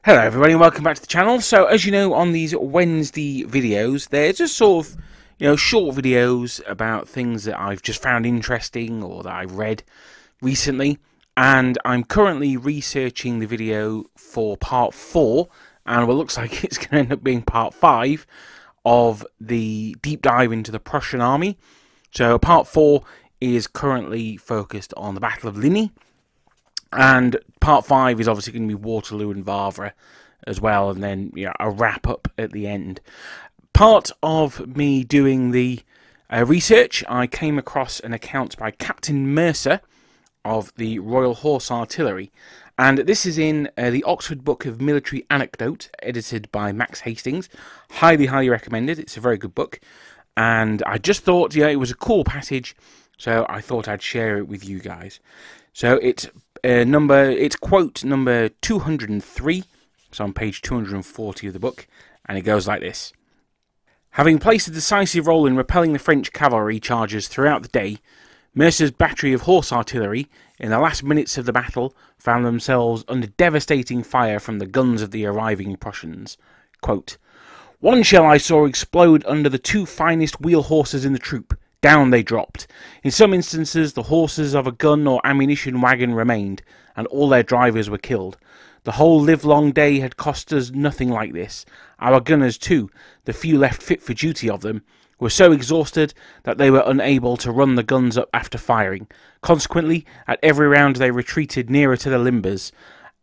Hello everybody and welcome back to the channel. So as you know, on these Wednesday videos, they're just sort of, short videos about things that I've just found interesting or that I've read recently. And I'm currently researching the video for part 4, and what looks like it's going to end up being part 5 of the deep dive into the Prussian army. So part 4 is currently focused on the Battle of Ligny. And part 5 is obviously going to be Waterloo and Wavre as well, and then a wrap up at the end. Part of me doing the research, I came across an account by Captain Mercer of the Royal Horse Artillery, and this is in the Oxford Book of Military Anecdote, edited by Max Hastings. Highly recommended. It's a very good book, and I just thought, it was a cool passage, so I thought I'd share it with you guys. So it's quote number 203, so on page 240 of the book, and it goes like this. Having placed a decisive role in repelling the French cavalry charges throughout the day, Mercer's battery of horse artillery, in the last minutes of the battle, found themselves under devastating fire from the guns of the arriving Prussians. Quote, "One shell I saw explode under the 2 finest wheel horses in the troop. Down they dropped. In some instances, the horses of a gun or ammunition wagon remained, and all their drivers were killed. The whole livelong day had cost us nothing like this. Our gunners, too, the few left fit for duty of them, were so exhausted that they were unable to run the guns up after firing. Consequently, at every round they retreated nearer to the limbers,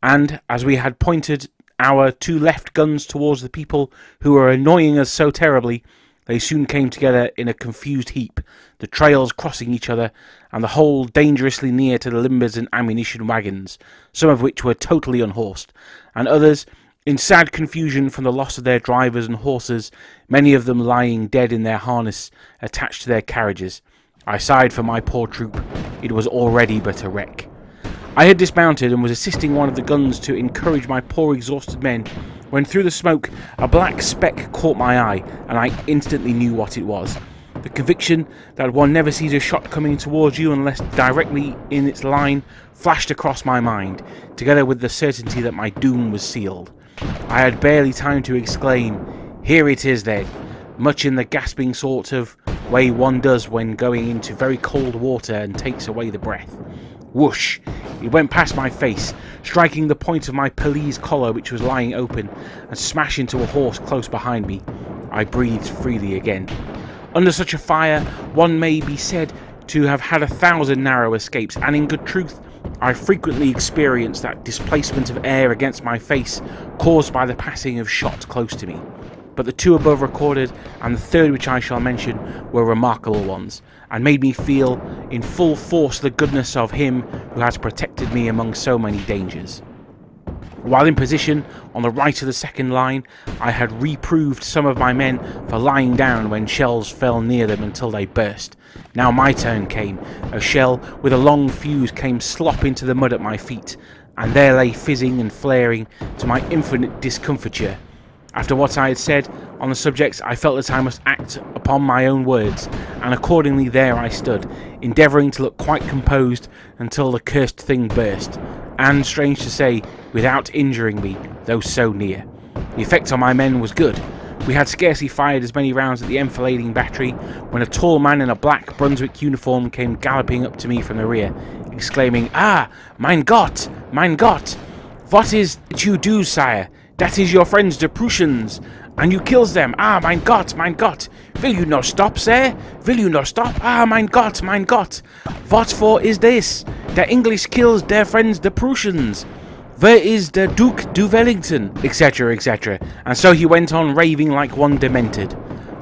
and, as we had pointed our 2 left guns towards the people who were annoying us so terribly, they soon came together in a confused heap, the trails crossing each other, and the whole dangerously near to the limbers and ammunition wagons, some of which were totally unhorsed, and others in sad confusion from the loss of their drivers and horses, many of them lying dead in their harness attached to their carriages. I sighed for my poor troop. It was already but a wreck. I had dismounted and was assisting one of the guns to encourage my poor exhausted men, when through the smoke a black speck caught my eye, and I instantly knew what it was. The conviction that one never sees a shot coming towards you unless directly in its line flashed across my mind, together with the certainty that my doom was sealed. I had barely time to exclaim, "Here it is then," much in the gasping sort of way one does when going into very cold water and takes away the breath. Whoosh! It went past my face, striking the point of my pelisse collar which was lying open, and smashed into a horse close behind me. I breathed freely again. Under such a fire, one may be said to have had 1,000 narrow escapes, and in good truth, I frequently experienced that displacement of air against my face caused by the passing of shot close to me. But the 2 above recorded, and the 3rd which I shall mention, were remarkable ones, and made me feel in full force the goodness of him who has protected me among so many dangers. While in position on the right of the second line, I had reproved some of my men for lying down when shells fell near them until they burst. Now my turn came. A shell with a long fuse came slop into the mud at my feet, and there lay fizzing and flaring to my infinite discomfiture. After what I had said on the subject, I felt that I must act upon my own words, and accordingly there I stood, endeavouring to look quite composed until the cursed thing burst, and, strange to say, without injuring me, though so near. The effect on my men was good. We had scarcely fired as many rounds at the enfilading battery when a tall man in a black Brunswick uniform came galloping up to me from the rear, exclaiming, "Ah, mein Gott, mein Gott! What is it you do, sire? That is your friends the Prussians, and you kills them. Ah, mein Gott, mein Gott! Will you not stop, sir? Will you not stop? Ah, mein Gott, mein Gott! What for is this? The English kills their friends the Prussians. Where is the Duke de Wellington?" etc., etc. And so he went on raving like one demented.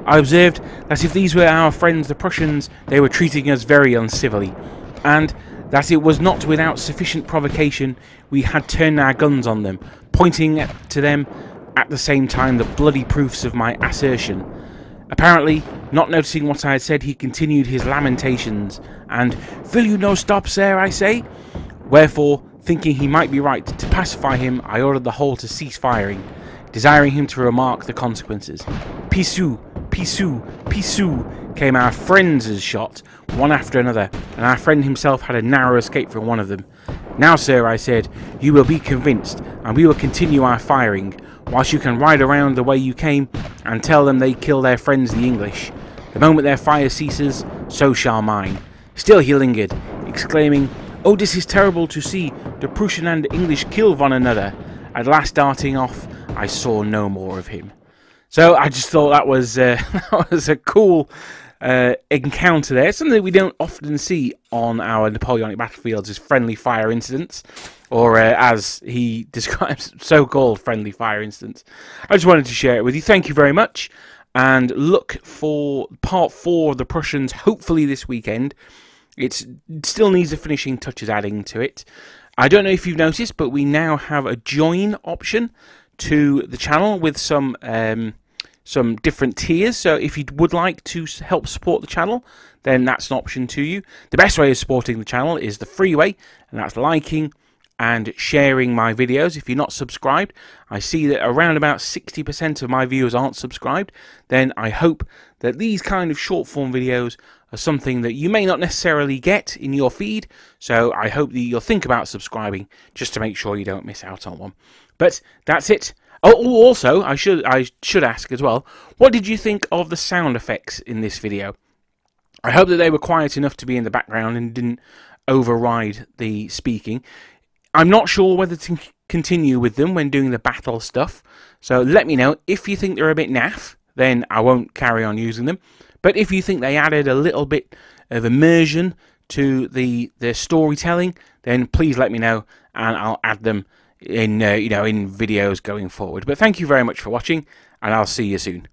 I observed that if these were our friends the Prussians, they were treating us very uncivilly, and that it was not without sufficient provocation we had turned our guns on them, pointing to them at the same time the bloody proofs of my assertion. Apparently, not noticing what I had said, he continued his lamentations, and "Will you no stop, sir, I say?" Wherefore, thinking he might be right, to pacify him, I ordered the whole to cease firing, desiring him to remark the consequences. Pissou, pissou, pissou, came our friends' shot, one after another, and our friend himself had a narrow escape from one of them. "Now, sir," I said, "you will be convinced, and we will continue our firing, whilst you can ride around the way you came, and tell them they kill their friends the English. The moment their fire ceases, so shall mine." Still he lingered, exclaiming, "Oh, this is terrible to see, the Prussian and the English kill one another." At last darting off, I saw no more of him. So I just thought that was that was a cool encounter there. Something that we don't often see on our Napoleonic battlefields is friendly fire incidents, or as he describes, so-called friendly fire incidents. I just wanted to share it with you. Thank you very much, and look for part 4 of the Prussians, hopefully this weekend. It still needs the finishing touches adding to it. I don't know if you've noticed, but we now have a join option to the channel with some different tiers. So if you would like to help support the channel, then that's an option to you. The best way of supporting the channel is the free way, and that's liking and sharing my videos. If you're not subscribed, I see that around about 60% of my viewers aren't subscribed. Then I hope that these kind of short form videos are something that you may not necessarily get in your feed. So I hope that you'll think about subscribing just to make sure you don't miss out on one. But that's it. Oh, also, I should ask as well, what did you think of the sound effects in this video? I hope that they were quiet enough to be in the background and didn't override the speaking. I'm not sure whether to continue with them when doing the battle stuff, so let me know. If you think they're a bit naff, then I won't carry on using them. But if you think they added a little bit of immersion to the storytelling, then please let me know, and I'll add them in in videos going forward. But thank you very much for watching, and I'll see you soon.